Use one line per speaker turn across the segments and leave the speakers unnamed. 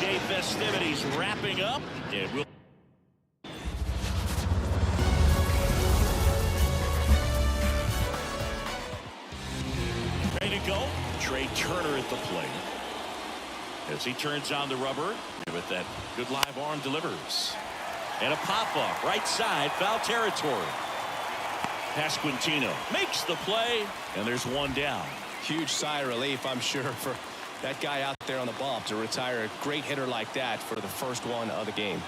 Day festivities wrapping up. And we'll ready to go. Trey Turner at the plate. As he turns on the rubber with that good live arm delivers. And a pop-up right side, foul territory. Pasquantino makes the play, and there's one down.
Huge sigh of relief, I'm sure, for that guy out there on the bump to retire a great hitter like that for the first one of the game.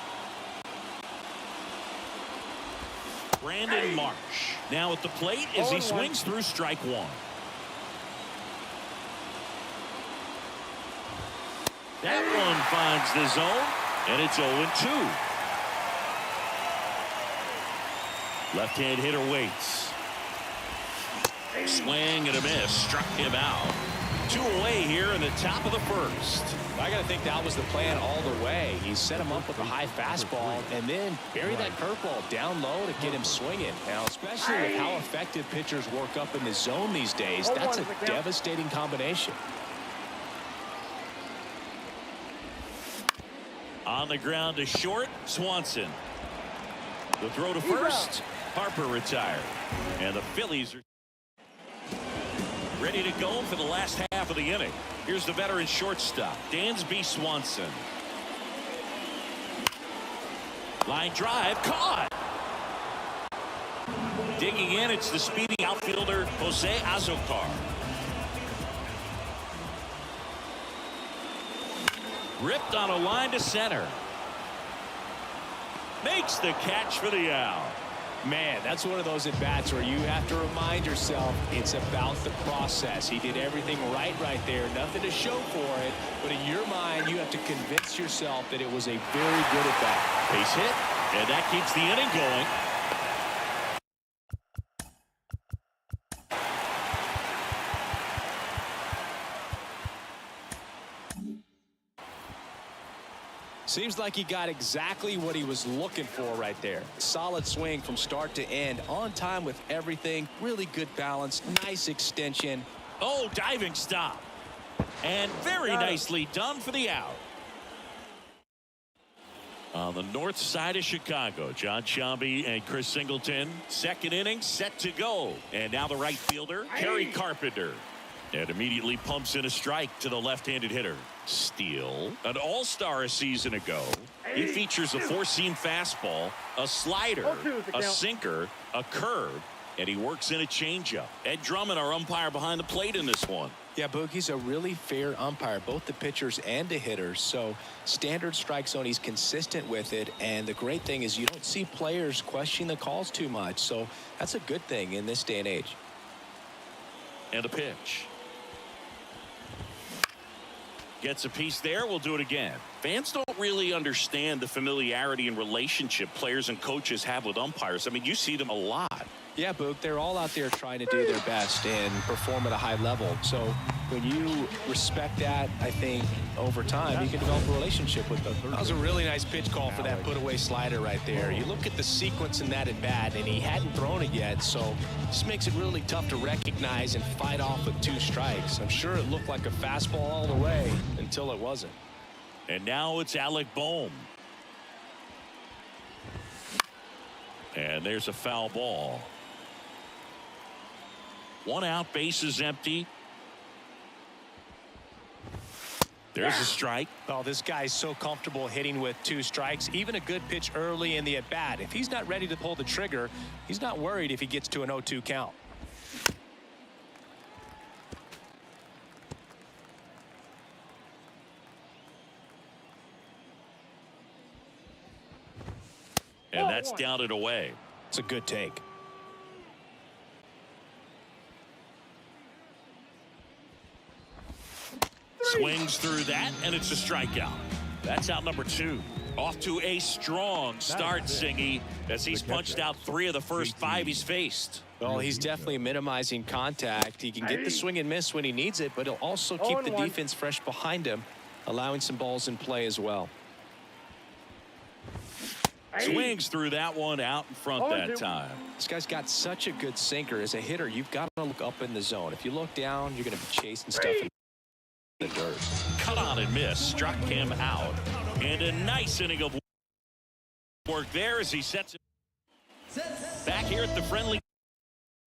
Brandon Marsh now at the plate as he swings through strike one. That one finds the zone, and it's 0-2. Left-hand hitter waits. Swing and a miss. Struck him out. 2 away here in the top of the first.
I got to think that was the plan all the way. He set him up with a high fastball and then bury that curveball down low to get him swinging. Now, especially with how effective pitchers work up in the zone these days, that's a devastating combination.
On the ground to short, Swanson. The throw to first. Harper retired. And the Phillies are ready to go for the last half of the inning. Here's the veteran shortstop, Dansby Swanson. Line drive, caught. Digging in, it's the speedy outfielder, Jose Azocar. Ripped on a line to center. Makes the catch for the out.
Man, that's one of those at-bats where you have to remind yourself it's about the process. He did everything right there. Nothing to show for it. But in your mind, you have to convince yourself that it was a very good at-bat.
Base hit, and that keeps the inning going.
Seems like he got exactly what he was looking for right there. Solid swing from start to end, on time with everything, really good balance, nice extension.
Oh, diving stop. And very nicely done for the out. On the north side of Chicago, John Sciambi and Chris Singleton. Second inning set to go. And now the right fielder, Kerry Carpenter. And immediately pumps in a strike to the left-handed hitter. Steele, an all-star a season ago. He features a four-seam fastball, a slider, a sinker, a curve, and he works in a changeup. Ed Drummond, our umpire behind the plate in this one.
Yeah, Boogie's a really fair umpire, both the pitchers and the hitters. So standard strike zone, he's consistent with it. And the great thing is you don't see players questioning the calls too much. So that's a good thing in this day and age.
And a pitch. Gets a piece there. We'll do it again. Fans don't really understand the familiarity and relationship players and coaches have with umpires. I mean, you see them a lot.
Yeah, Boog, they're all out there trying to do their best and perform at a high level. So when you respect that, I think over time you can develop a relationship with them. That was a really nice pitch call for that put-away slider right there. You look at the sequence in that at-bat, and he hadn't thrown it yet, so this makes it really tough to recognize and fight off with 2 strikes. I'm sure it looked like a fastball all the way until it wasn't.
And now it's Alec Bohm. And there's a foul ball. 1 out, bases empty. There's a strike.
Oh, this guy's so comfortable hitting with 2 strikes. Even a good pitch early in the at-bat. If he's not ready to pull the trigger, he's not worried if he gets to an 0-2 count.
And that's down and away.
It's a good take.
Swings through that, and it's a strikeout. That's out number 2. Off to a strong start, Singy, as he's punched out 3 of the first 5 he's faced.
Well, he's definitely minimizing contact. He can get the swing and miss when he needs it, but he'll also keep the defense fresh behind him, allowing some balls in play as well.
Swings through that one out in front that time.
This guy's got such a good sinker. As a hitter, you've got to look up in the zone. If you look down, you're going to be chasing stuff. the dirt.
Cut on and miss. Struck him out. And a nice inning of work there as he sets it back here at the friendly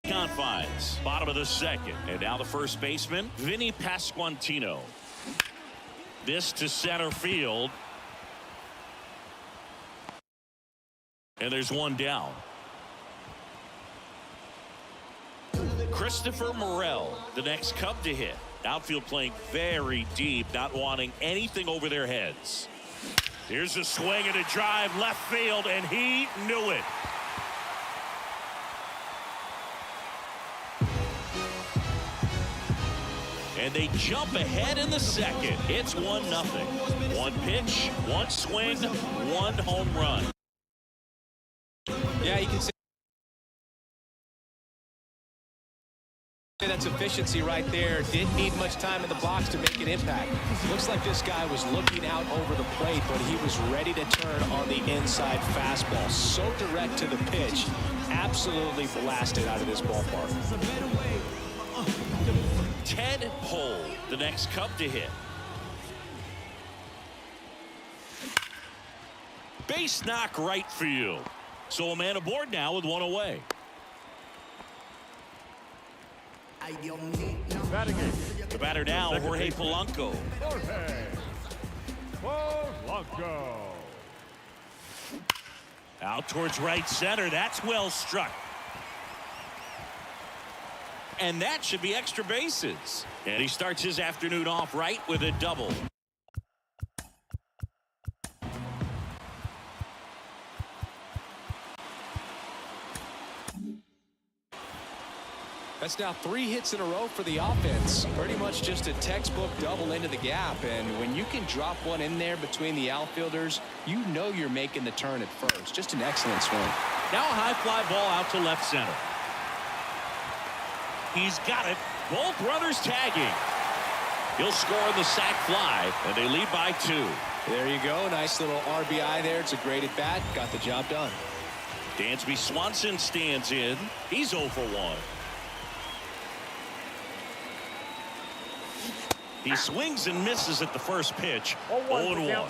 confines. Bottom of the second. And now the first baseman, Vinny Pasquantino. This to center field. And there's one down. Christopher Morel, the next Cub to hit. Outfield playing very deep, not wanting anything over their heads. Here's a swing and a drive left field, and he knew it. And they jump ahead in the second. It's 1-0. One pitch, one swing, one home run.
Yeah, you can say that's efficiency right there. Didn't need much time in the box to make an impact. Looks like this guy was looking out over the plate, but he was ready to turn on the inside fastball. So direct to the pitch. Absolutely blasted out of this ballpark.
Ted Hole, the next Cub to hit. Base knock right field. So a man aboard now with one away. The batter now, Jorge Polanco. Out towards right center. That's well struck. And that should be extra bases. And he starts his afternoon off right with a double.
That's now 3 hits in a row for the offense. Pretty much just a textbook double into the gap. And when you can drop one in there between the outfielders, you know you're making the turn at first. Just an excellent swing.
Now a high fly ball out to left center. He's got it. Both runners tagging. He'll score on the sac fly, and they lead by 2.
There you go. Nice little RBI there. It's a great at bat. Got the job done.
Dansby Swanson stands in. He's 0 for 1. He swings and misses at the first pitch. 0-1.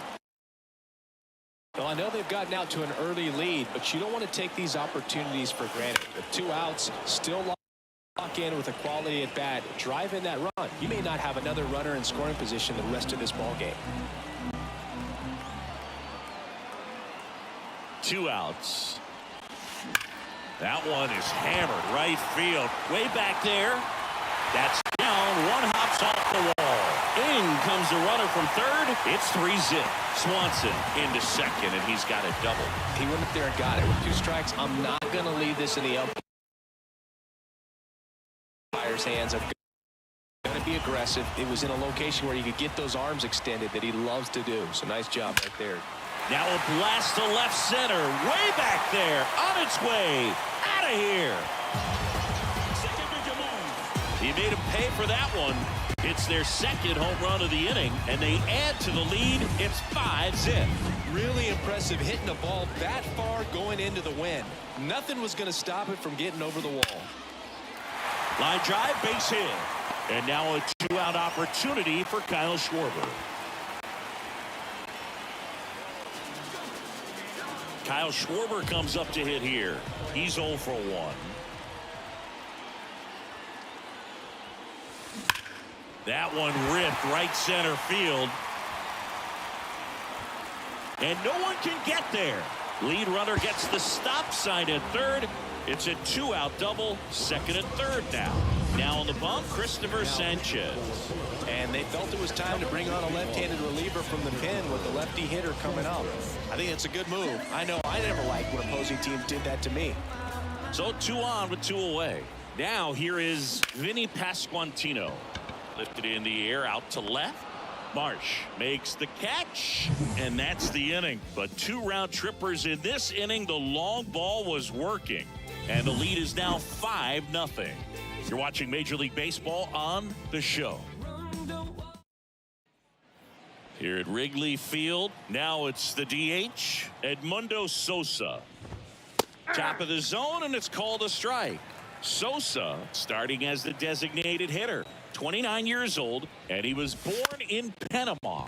Well, I know they've gotten out to an early lead, but you don't want to take these opportunities for granted. With 2 outs, still lock in with a quality at bat. Drive in that run. You may not have another runner in scoring position the rest of this ball game.
2 outs. That one is hammered right field. Way back there. That's down. One hops off the wall. In comes the runner from third. It's 3-zip. Swanson into second, and he's got a double.
He went up there and got it. With 2 strikes, I'm not going to leave this in the umpire's hands. I'm going to be aggressive. It was in a location where you could get those arms extended that he loves to do. So nice job right there.
Now a blast to left center. Way back there. On its way. Out of here. He made him pay for that one. It's their second home run of the inning, and they add to the lead. It's 5-zip.
Really impressive hitting the ball that far going into the wind. Nothing was going to stop it from getting over the wall.
Line drive, base hit. And now a 2-out opportunity for Kyle Schwarber. Kyle Schwarber comes up to hit here. He's 0 for 1. That one ripped right center field. And no one can get there. Lead runner gets the stop sign at third. It's a 2-out double, second and third now. Now on the bump, Christopher Sanchez.
And they felt it was time to bring on a left-handed reliever from the pen with the lefty hitter coming up. I think it's a good move. I know I never liked when opposing teams did that to me.
So 2 on with 2 away. Now here is Vinny Pasquantino. Lifted in the air out to left. Marsh makes the catch, and that's the inning. But 2 round trippers in this inning. The long ball was working, and the lead is now 5-0. You're watching Major League Baseball on the show. Here at Wrigley Field, now it's the DH, Edmundo Sosa. Top of the zone, and it's called a strike. Sosa starting as the designated hitter. 29 years old, and he was born in Panama.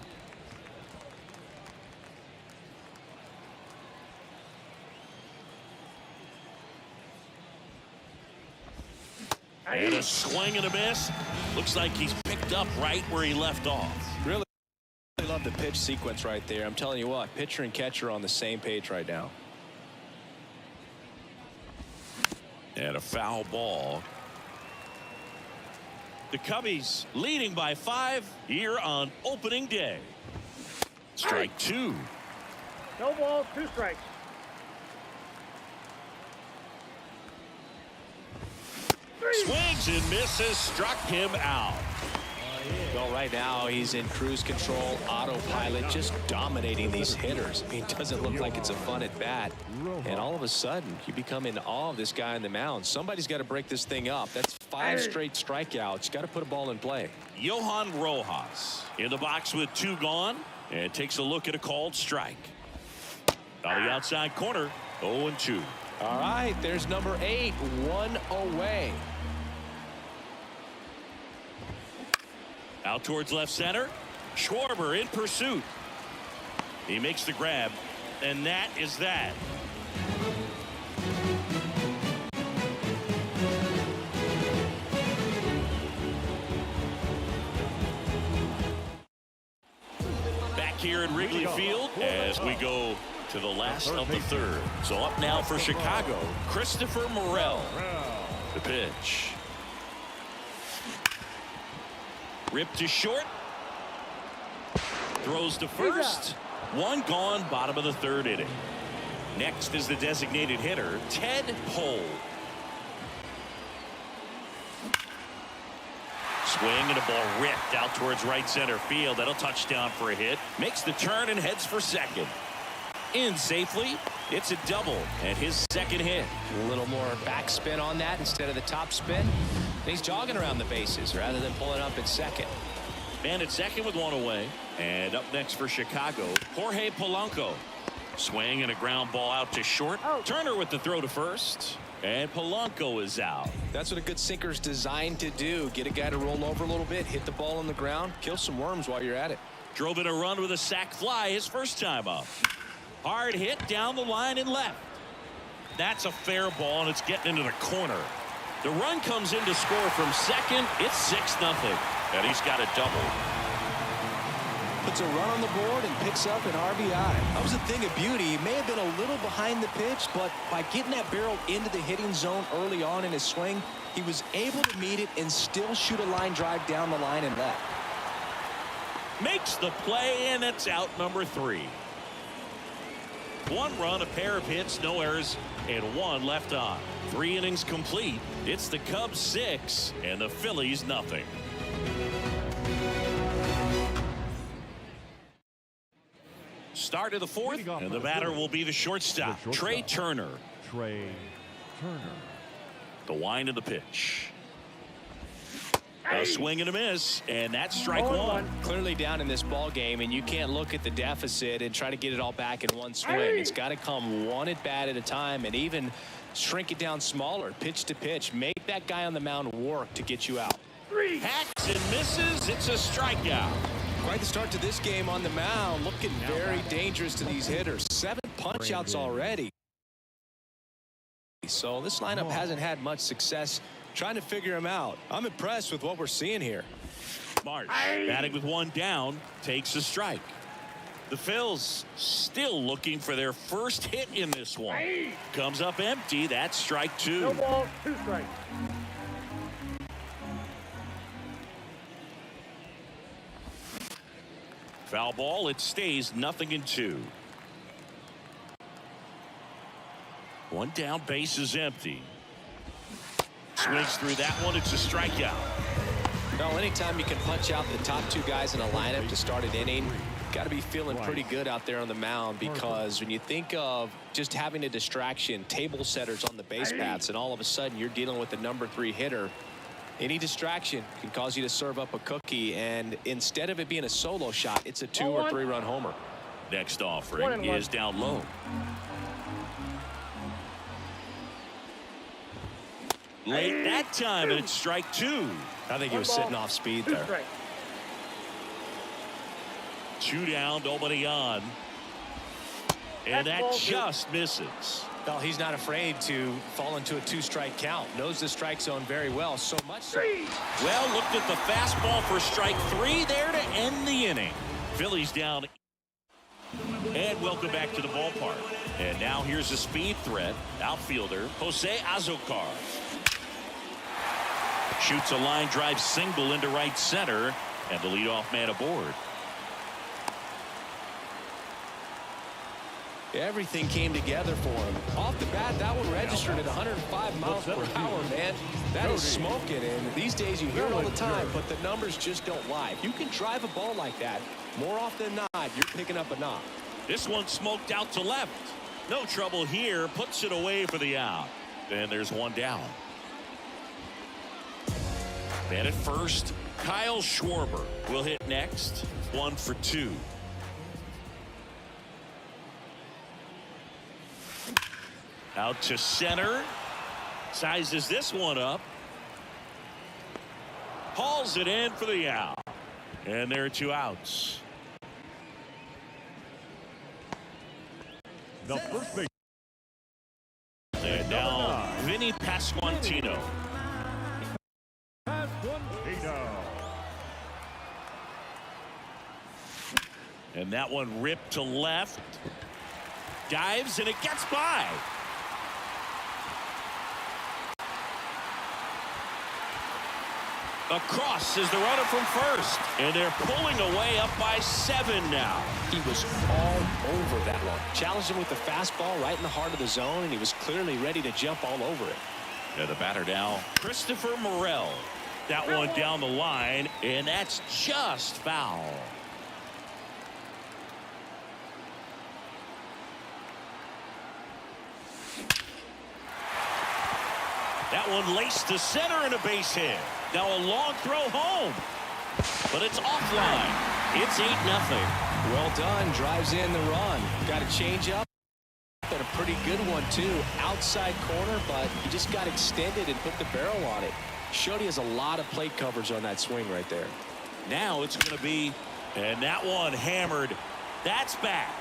And a swing and a miss. Looks like he's picked up right where he left off.
Really love the pitch sequence right there. I'm telling you what, pitcher and catcher are on the same page right now.
And a foul ball. The Cubbies leading by 5 here on opening day. Strike 2.
No balls, 2 strikes.
Swings and misses, struck him out.
Well, right now he's in cruise control, autopilot, just dominating these hitters. I mean, it doesn't look like it's a fun at bat. And all of a sudden, you become in awe of this guy on the mound. Somebody's got to break this thing up. That's 5 straight strikeouts. Got to put a ball in play.
Johan Rojas in the box with 2 gone, and takes a look at a called strike. On the outside corner, 0-2.
All right, there's number 8, 1 away.
Out towards left center. Schwarber in pursuit. He makes the grab, and that is that. Back here at Wrigley Field as we go to the last of the 3rd. So up now for Chicago, Christopher Morel. The pitch. Ripped to short. Throws to first. 1 gone, bottom of the 3rd inning. Next is the designated hitter, Ted Pohl. Swing and a ball ripped out towards right center field. That'll touch down for a hit. Makes the turn and heads for second. In safely. It's a double and his 2nd hit.
A little more backspin on that instead of the top spin. And he's jogging around the bases rather than pulling up at second.
Man at second with 1 away. And up next for Chicago, Jorge Polanco. Swing and a ground ball out to short. Turner with the throw to first. And Polanco is out.
That's what a good sinker's designed to do. Get a guy to roll over a little bit, hit the ball on the ground, kill some worms while you're at it.
Drove in a run with a sac fly his first time up. Hard hit down the line and left. That's a fair ball, and it's getting into the corner. The run comes in to score from second. It's 6-0, and he's got a double.
Puts a run on the board and picks up an RBI. That was a thing of beauty. He may have been a little behind the pitch, but by getting that barrel into the hitting zone early on in his swing, he was able to meet it and still shoot a line drive down the line and left.
Makes the play, and it's out number 3. 1 run, a pair of hits, no errors, and 1 left on. 3 innings complete. It's the Cubs 6 and the Phillies nothing. Start of the 4th, and the batter will be the shortstop, Trey Turner. The wind of the pitch. A swing and a miss, and that's strike 1.
Clearly down in this ball game, and you can't look at the deficit and try to get it all back in 1 swing. It's got to come 1 at bat at a time, and even shrink it down smaller, pitch to pitch. Make that guy on the mound work to get you out.
Hacks and misses. It's a strikeout.
Quite the start to this game on the mound. Looking very dangerous to these hitters. 7 punch-outs already. So this lineup hasn't had much success trying to figure him out. I'm impressed with what we're seeing here.
Marsh batting with 1 down, takes a strike. The Phils still looking for their first hit in this one. Comes up empty. That's strike 2.
No balls, 2 strikes.
Foul ball. It stays 0-2. 1 down, base is empty. Swings through that one. It's a strikeout.
Well, anytime you can punch out the top 2 guys in a lineup to start an inning, got to be feeling pretty good out there on the mound, because when you think of just having a distraction, table setters on the base paths, and all of a sudden you're dealing with the number 3 hitter, any distraction can cause you to serve up a cookie, and instead of it being a solo shot, it's a 2 or 3 run homer.
Next offering is down low. Late that time, and it's strike two.
I think he was sitting off speed there.
Two down, nobody on. And that just misses.
Well, he's not afraid to fall into a two-strike count. Knows the strike zone very well, so much so.
Well, looked at the fastball for strike three there to end the inning. Phillies down. And welcome back to the ballpark. And now here's a speed threat. Outfielder Jose Azocar. Shoots a line drive single into right center. And the leadoff man aboard.
Everything came together for him. Off the bat, that one registered at 105 miles per hour, man. That is smoking, and these days you hear it all the time, but the numbers just don't lie. If you can drive a ball like that, more often than not, you're picking up a knock.
This one smoked out to left. No trouble here. Puts it away for the out. And there's one down. Man at first, Kyle Schwarber will hit next. 1 for 2. Out to center. Sizes this one up. Hauls it in for the out. And there are 2 outs.
The first base.
And now Vinny Pasquantino. And that one ripped to left. Dives and it gets by. Across is the runner from first. And they're pulling away up by 7 now.
He was all over that one. Challenged him with the fastball right in the heart of the zone, and he was clearly ready to jump all over it.
And the batter now, Christopher Morel. That one down the line, and that's just foul. That one laced to center and a base hit. Now a long throw home. But it's offline. It's 8-0.
Well done. Drives in the run. Got a change up. And a pretty good one, too. Outside corner, but he just got extended and put the barrel on it. Showed he has a lot of plate coverage on that swing right there.
Now it's going to be, and that one hammered. That's back.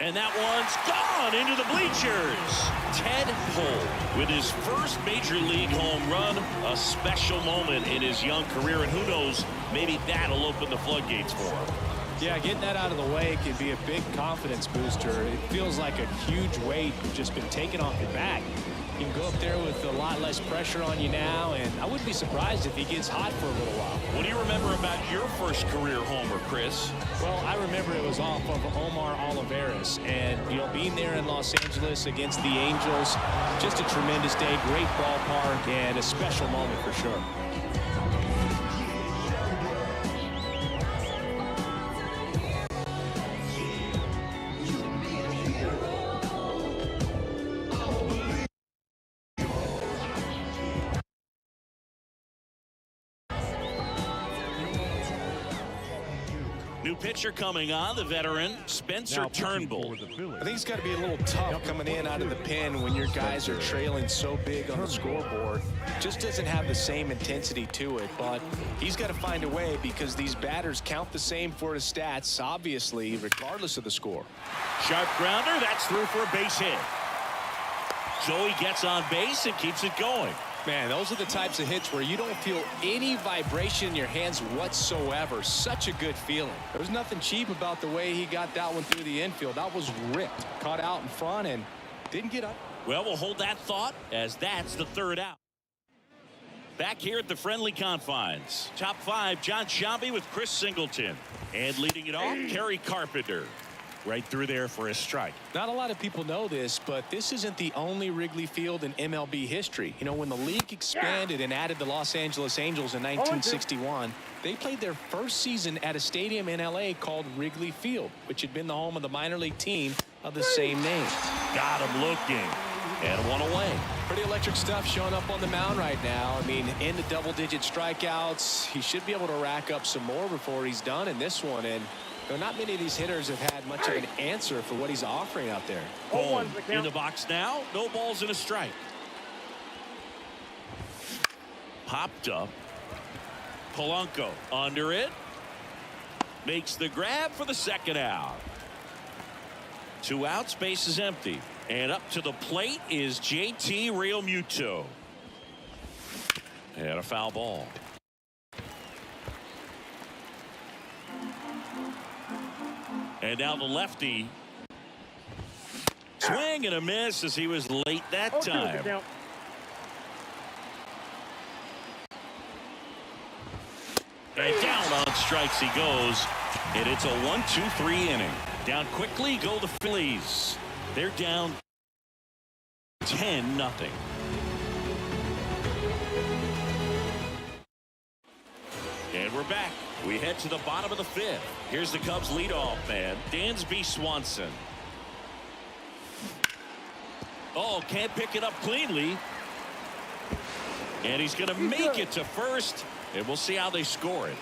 And that one's gone into the bleachers. Ted Pohl with his first major league home run. A special moment in his young career. And who knows, maybe that'll open the floodgates for him.
Yeah, getting that out of the way can be a big confidence booster. It feels like a huge weight just been taken off your back. You can go up there with a lot less pressure on you now, and I wouldn't be surprised if he gets hot for a little while.
What do you remember about your first career homer, Chris?
Well, I remember it was off of Omar Olivares, and, you know, being there in Los Angeles against the Angels, just a tremendous day, great ballpark, and a special moment for sure.
New pitcher coming on, the veteran Spencer Turnbull.
I think it's got to be a little tough coming in out of the pen when your guys are trailing so big on the scoreboard. Just doesn't have the same intensity to it, but he's got to find a way because these batters count the same for his stats, obviously, regardless of the score.
Sharp grounder, that's through for a base hit. So he gets on base and keeps it going.
Man, those are the types of hits where you don't feel any vibration in your hands whatsoever. Such a good feeling. There was nothing cheap about the way he got that one through the infield. That was ripped. Caught out in front and didn't get up.
Well, we'll hold that thought as that's the 3rd out. Back here at the friendly confines. Top 5, John Sciambi with Chris Singleton. And leading it off, Kerry Carpenter. Right through there for a strike.
Not a lot of people know this, but this isn't the only Wrigley Field in MLB history. You know, when the league expanded and added the Los Angeles Angels in 1961, they played their first season at a stadium in LA called Wrigley Field, which had been the home of the minor league team of the same name.
Got him looking. And one away.
Pretty electric stuff showing up on the mound right now. I mean, into double-digit strikeouts. He should be able to rack up some more before he's done in this one. And you know, not many of these hitters have had much of an answer for what he's offering out there.
Home in the box now. No balls and a strike. popped up. Polanco under it. Makes the grab for the second out. 2 outs, base is empty. And up to the plate is JT Realmuto. And a foul ball. And now the lefty. Swing and a miss as he was late that time. And down on strikes he goes. And it's a 1-2-3 inning. Down quickly go the Phillies. They're down 10-0. And we're back. We head to the bottom of the 5th. Here's the Cubs leadoff man, Dansby Swanson. Oh, can't pick it up cleanly. And he's going to make it to first. And we'll see how they score it.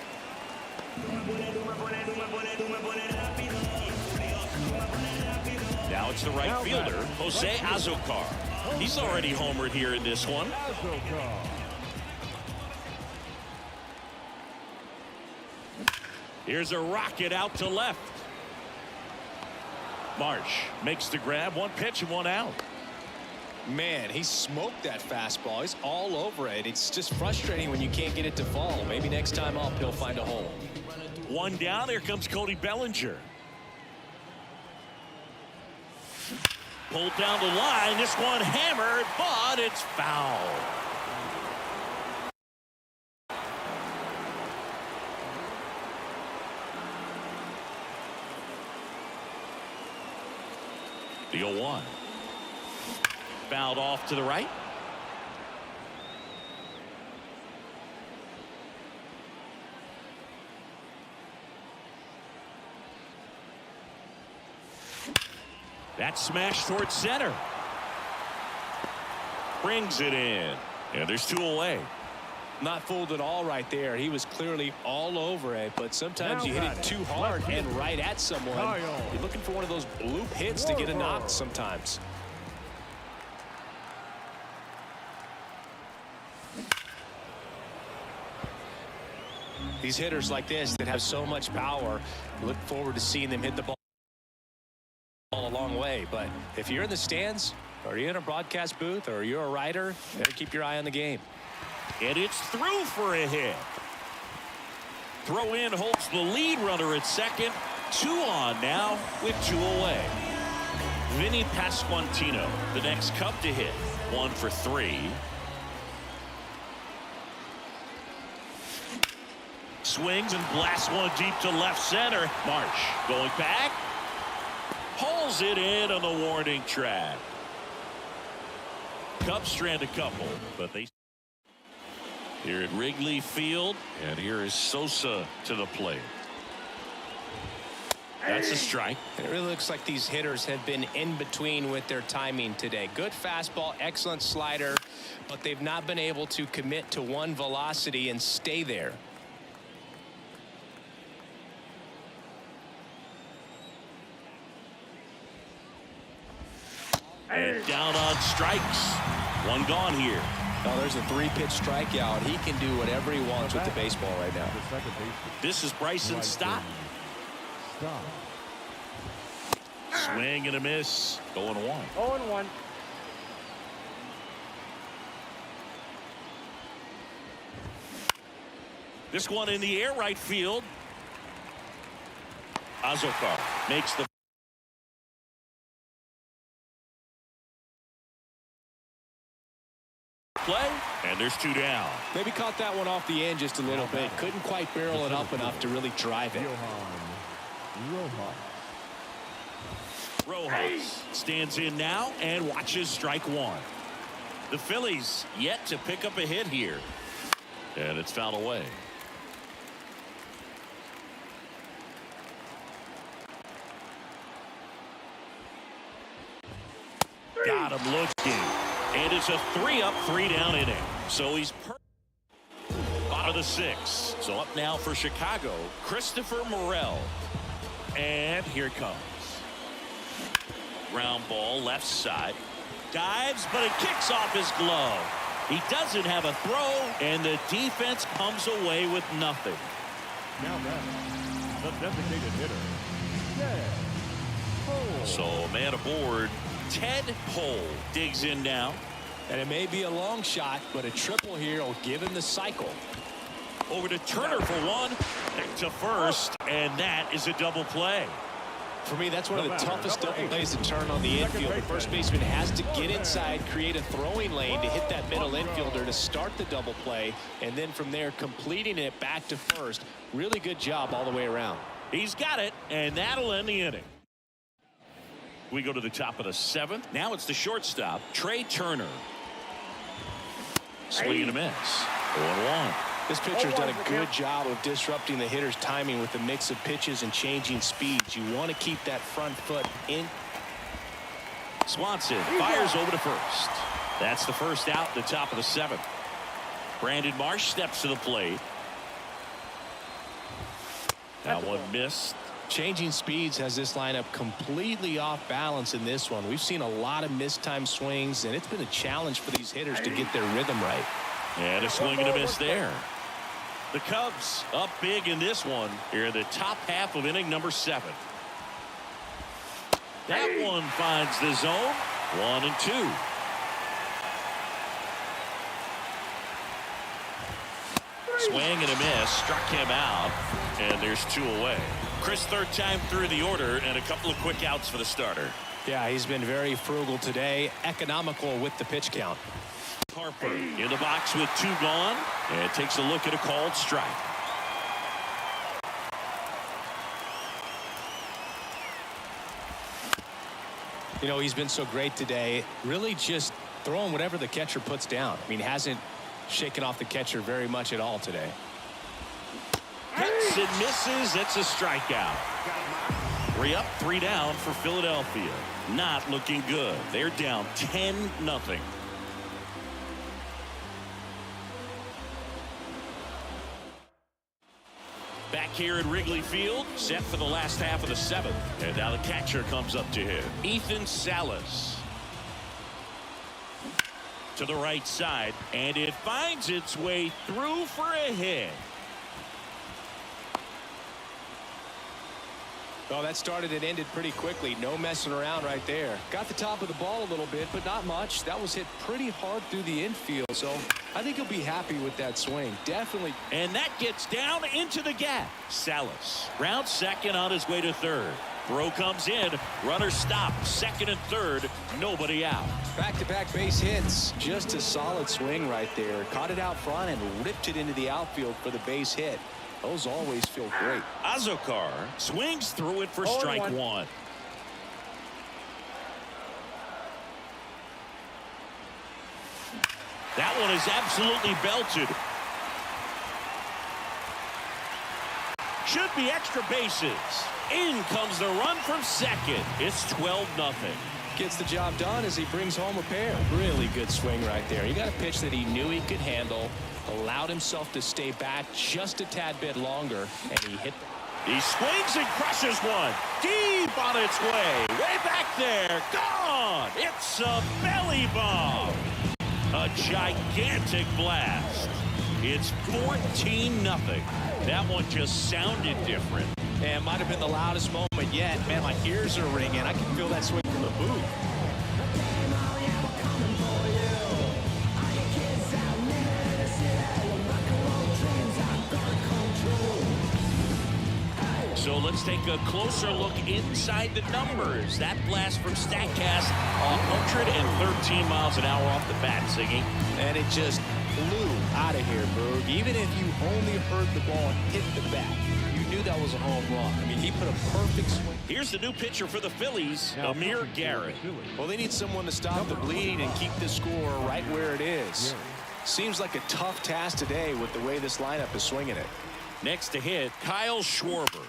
Now it's the right fielder, Jose Azocar. He's already homered here in this one. Here's a rocket out to left. Marsh makes the grab. 1 pitch and 1 out.
Man, he smoked that fastball. He's all over it. It's just frustrating when you can't get it to fall. Maybe next time up he'll find a hole.
1 down. Here comes Cody Bellinger. Pulled down the line. This one hammered, but it's foul. The 0-1. Fouled off to the right. That smash towards center. Brings it in. And there's 2 away.
Not fooled at all right there. He was clearly all over it, but sometimes you hit it too hard and right at someone. You're looking for one of those bloop hits to get a knock sometimes. These hitters like this that have so much power, look forward to seeing them hit the ball a long way. But if you're in the stands, or you're in a broadcast booth, or you're a writer, better keep your eye on the game.
And it's through for a hit. Throw in holds the lead runner at second. 2 on now with 2 away. Vinny Pasquantino, the next Cub to hit. 1 for 3. Swings and blasts one deep to left center. Marsh going back. Pulls it in on the warning track. Cubs strand a couple, but they here at Wrigley Field, and here is Sosa to the plate. That's a strike.
It really looks like these hitters have been in between with their timing today. Good fastball, excellent slider, but they've not been able to commit to one velocity and stay there.
And down on strikes. 1 gone here.
Oh, there's a 3-pitch strikeout. He can do whatever he wants with the baseball right now.
This is Bryson Stott. Swing and a miss. Going 1.
0-1.
This one in the air right field. Azocar makes the play, and there's 2 down.
Maybe caught that one off the end just a little bit. Couldn't quite barrel it up enough to really drive it.
Rojas stands in now and watches strike 1. The Phillies yet to pick up a hit here, and it's fouled away. Got him looking. And it's a 3-up, 3-down inning. So he's bottom of the 6th. So up now for Chicago, Christopher Morel. And here it comes. Ground ball left side. Dives, but it kicks off his glove. He doesn't have a throw, and the defense comes away with nothing.
Now the designated hitter, Ted Cole.
So man aboard, Ted Cole digs in now.
And it may be a long shot, but a triple here will give him the cycle.
Over to Turner for one. Back to first, and that is a double play.
For me, that's one of the toughest double plays to turn on the infield. The first baseman has to get inside, create a throwing lane to hit that middle infielder to start the double play, and then from there completing it back to first. Really good job all the way around.
He's got it, and that'll end the inning. We go to the top of the 7th. Now it's the shortstop, Trey Turner. Swing and a miss. 0-1.
This pitcher's done a good job of disrupting the hitter's timing with a mix of pitches and changing speeds. You want to keep that front foot in.
Swanson fires over to first. That's the first out, the top of the 7th. Brandon Marsh steps to the plate. That one missed.
Changing speeds has this lineup completely off balance in this one. We've seen a lot of mistimed swings, and it's been a challenge for these hitters to get their rhythm right.
And a swing and a miss there. The Cubs up big in this one here in the top half of inning number 7. That one finds the zone. 1-2. Swing and a miss, struck him out, and there's 2 away. Chris, third time through the order, and a couple of quick outs for the starter.
Yeah, he's been very frugal today, economical with the pitch count.
Harper in the box with 2 gone, and takes a look at a called strike.
You know, he's been so great today, really just throwing whatever the catcher puts down. I mean, hasn't shaken off the catcher very much at all today.
Cuts and misses. It's a strikeout. 3 up, 3 down for Philadelphia. Not looking good. They're down 10-0. Back here at Wrigley Field, set for the last half of the 7th. And now the catcher comes up to him. Ethan Salas. To the right side, and it finds its way through for a hit.
Oh, that started and ended pretty quickly. No messing around right there. Got the top of the ball a little bit, but not much. That was hit pretty hard through the infield, so I think he'll be happy with that swing. Definitely.
And that gets down into the gap. Salas round second on his way to third. Throw comes in. Runner stopped. Second and third. Nobody out.
Back-to-back base hits. Just a solid swing right there. Caught it out front and ripped it into the outfield for the base hit. Those always feel great.
Azokar swings through it for strike 1. That one is absolutely belted. Should be extra bases. In comes the run from second. It's 12-0.
Gets the job done as he brings home a pair. Really good swing right there. He got a pitch that he knew he could handle, allowed himself to stay back just a tad bit longer, and he hit.
He swings and crushes one. Deep on its way. Way back there. Gone. It's a belly bomb. A gigantic blast. It's 14-0. That one just sounded different.
And might have been the loudest moment yet. Man, my ears are ringing. I can feel that swing from the booth.
So let's take a closer look inside the numbers. That blast from StatCast, 113 miles an hour off the bat, Siggy.
And it just flew out of here, Berg. Even if you only heard the ball hit the bat, you knew that was a home run. I mean, he put a perfect swing.
Here's the new pitcher for the Phillies, Amir Garrett.
Well, they need someone to stop the bleed and keep the score right where it is. Seems like a tough task today with the way this lineup is swinging it.
Next to hit, Kyle Schwarber.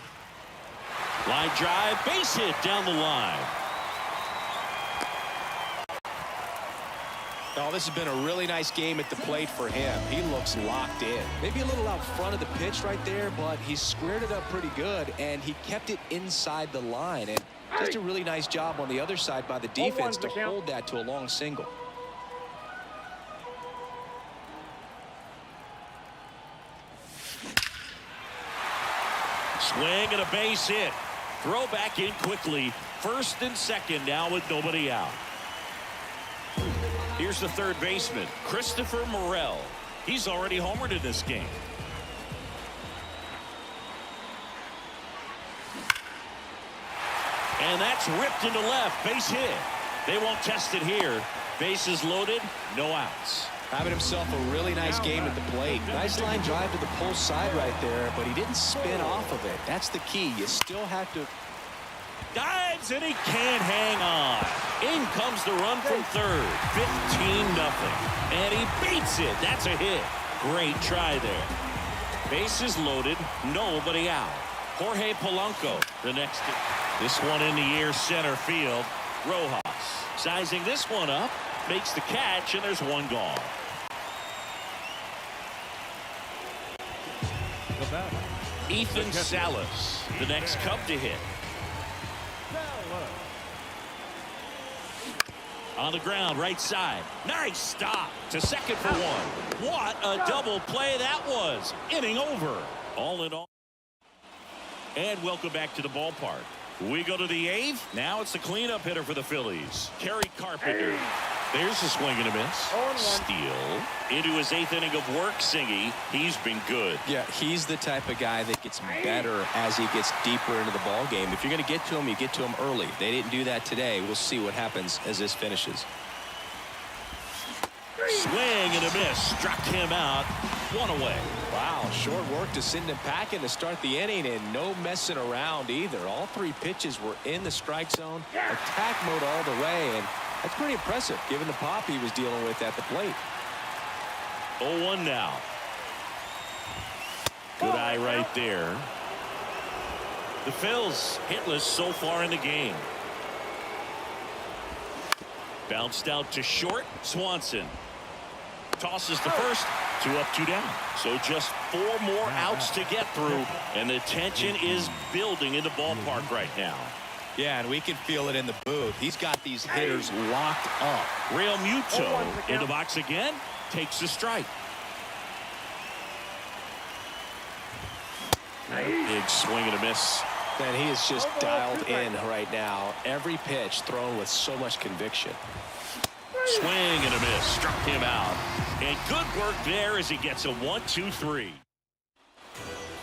Line drive, base hit down the line.
Oh, this has been a really nice game at the plate for him. He looks locked in. Maybe a little out front of the pitch right there, but he squared it up pretty good, and he kept it inside the line. And just a really nice job on the other side by the defense to hold that to a long single.
Swing and a base hit. Throw back in quickly. First and second now with nobody out. Here's the third baseman, Christopher Morel. He's already homered in this game. And that's ripped into left. Base hit. They won't test it here. Bases loaded, no outs.
Having himself a really nice game at the plate. Nice line drive to the pull side right there, but he didn't spin off of it. That's the key. You still have to.
Dives and he can't hang on. In comes the run from third. 15-0. And he beats it. That's a hit. Great try there. Bases loaded, nobody out. Jorge Polanco, the next. This one in the air center field. Rojas sizing this one up, makes the catch, and there's one gone. Ethan Salas, the next Cub to hit. On the ground, right side. Nice stop to second for one. What a double play that was. Inning over. All in all. And welcome back to the ballpark. We go to the eighth. Now it's the cleanup hitter for the Phillies. Kerry Carpenter. There's a swing and a miss. Steal. Into his eighth inning of work, Singy. He's been good.
Yeah, he's the type of guy that gets better as he gets deeper into the ball game. If you're going to get to him, you get to him early. They didn't do that today. We'll see what happens as this finishes.
Swing and a miss. Struck him out. One away.
Wow, short work to send him packing to start the inning, and no messing around either. All three pitches were in the strike zone. Attack mode all the way, and that's pretty impressive given the pop he was dealing with at the plate.
0-1 now. Good eye right there. The Phils hitless so far in the game. Bounced out to short. Swanson tosses the first. 2 up, 2 down. So just 4 more outs to get through, and the tension is building in the ballpark right now.
Yeah, and we can feel it in the booth. He's got these hitters locked up.
Real Muto in the box again. Takes a strike. Big swing and a miss.
And he is just dialed in right now. Every pitch thrown with so much conviction.
Swing and a miss. Struck him out. And good work there as he gets a 1-2-3.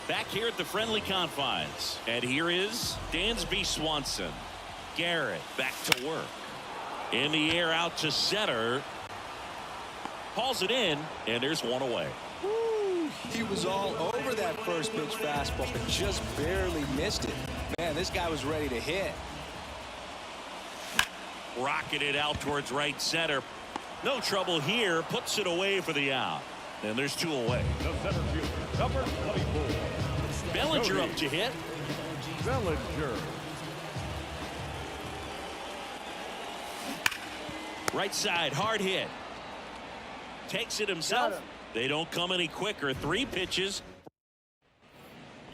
Back here at the friendly confines. And here is Dansby Swanson. Garrett back to work. In the air out to center. Hauls it in, and there's one away.
Woo, he was all over that first pitch fastball, but just barely missed it. Man, this guy was ready to hit.
Rocketed out towards right center. No trouble here. Puts it away for the out. And there's 2 away.
The center fielder, number 24.
Bellinger up to hit.
Bellinger.
Right side, hard hit. Takes it himself. They don't come any quicker. 3 pitches.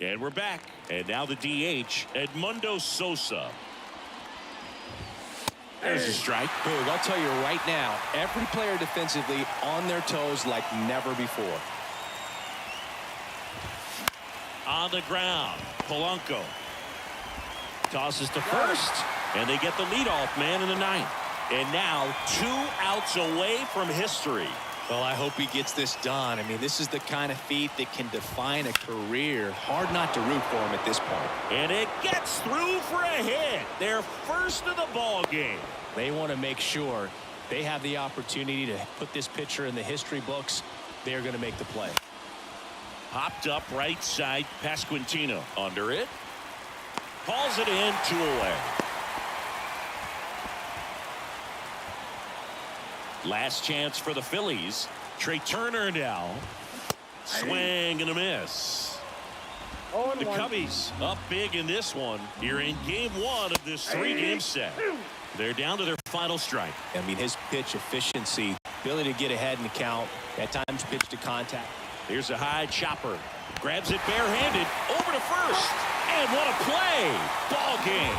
And we're back. And now the DH, Edmundo Sosa. There's a strike.
Boog, I'll tell you right now, every player defensively on their toes like never before.
On the ground, Polanco tosses to first, and they get the leadoff man in the 9th. And now 2 outs away from history.
Well, I hope he gets this done. I mean, this is the kind of feat that can define a career. Hard not to root for him at this point.
And it gets through for a hit. Their first of the ball game.
They want to make sure they have the opportunity to put this pitcher in the history books. They're going to make the play.
Popped up right side, Pasquantino under it. Hauls it in, 2 away. Last chance for the Phillies. Trey Turner now. Swing and a miss. The Cubbies up big in this one. Here in game 1 of this 3-game set. They're down to their final strike.
I mean, his pitch efficiency, ability to get ahead in the count, at times pitch to contact.
Here's a high chopper. Grabs it barehanded, over to first. And what a play. Ball game.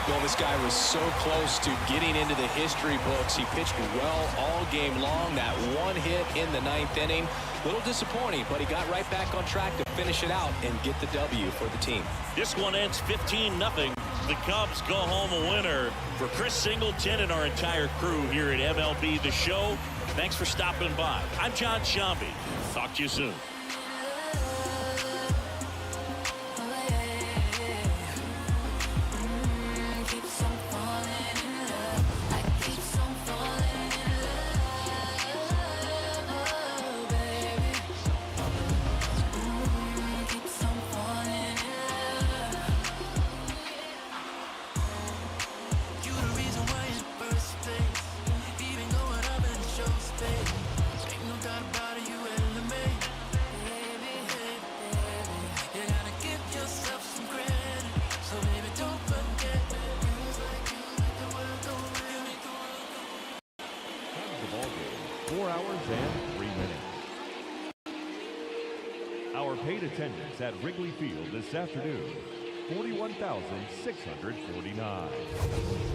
Well, this guy was so close to getting into the history books. He pitched well all game long. That one hit in the 9th inning. A little disappointing, but he got right back on track to finish it out and get the W for the team.
This one ends 15-0. The Cubs go home a winner. For Chris Singleton and our entire crew here at MLB The Show, thanks for stopping by. I'm John Shambi. Talk to you soon.
The ball game, 4 hours and 3 minutes. Our paid attendance at Wrigley Field this afternoon, 41,649.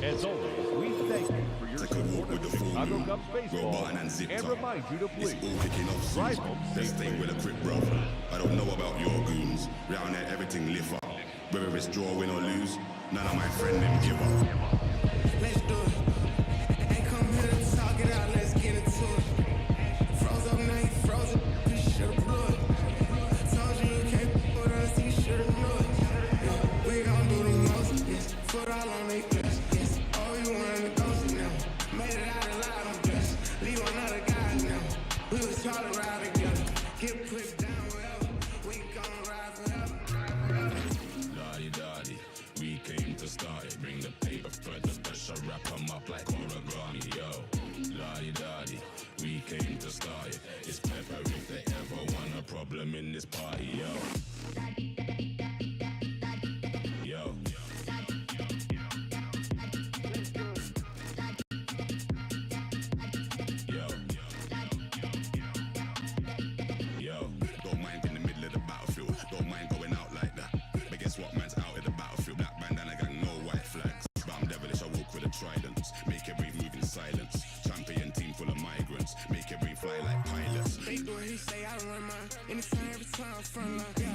As always, we thank you for your support of Chicago Cubs baseball and remind you to please drive home safely.
With a grip, bro. I don't know about your goons. Round there, everything lift up. Whether it's draw, win or lose, none of my friend them give up.
Let's do it. Ain't come here to talk it out, let's get into it. Froze up now, you frozen, you should've blew it. Told you you can't put us, you should've knew it. Yeah, we gon' do the most, yes. Foot all on they flesh, yes. Oh, you wanted to go now. Made it out alive, I'm blessed. Leave another guy now. We was taught to ride together. Get pushed down wherever. We gon' ride forever.
Lottie-dottie, we came to start it. Bring the paper, spread the pressure, wrap them up like origami, yo. Lottie-dottie, we came to start it. It's pepper if they ever want a problem in this party, yo. Yo. Yo, don't mind in the middle of the battlefield. Don't mind going out like that. But guess what, man's out in the battlefield. Black bandana gang, no white flags. But I'm devilish, I walk with a trident. Make every move in silence. Champion team full of migrants. Make every fly like pilots.
They do what he say, I run mine. Anytime, every time, front line.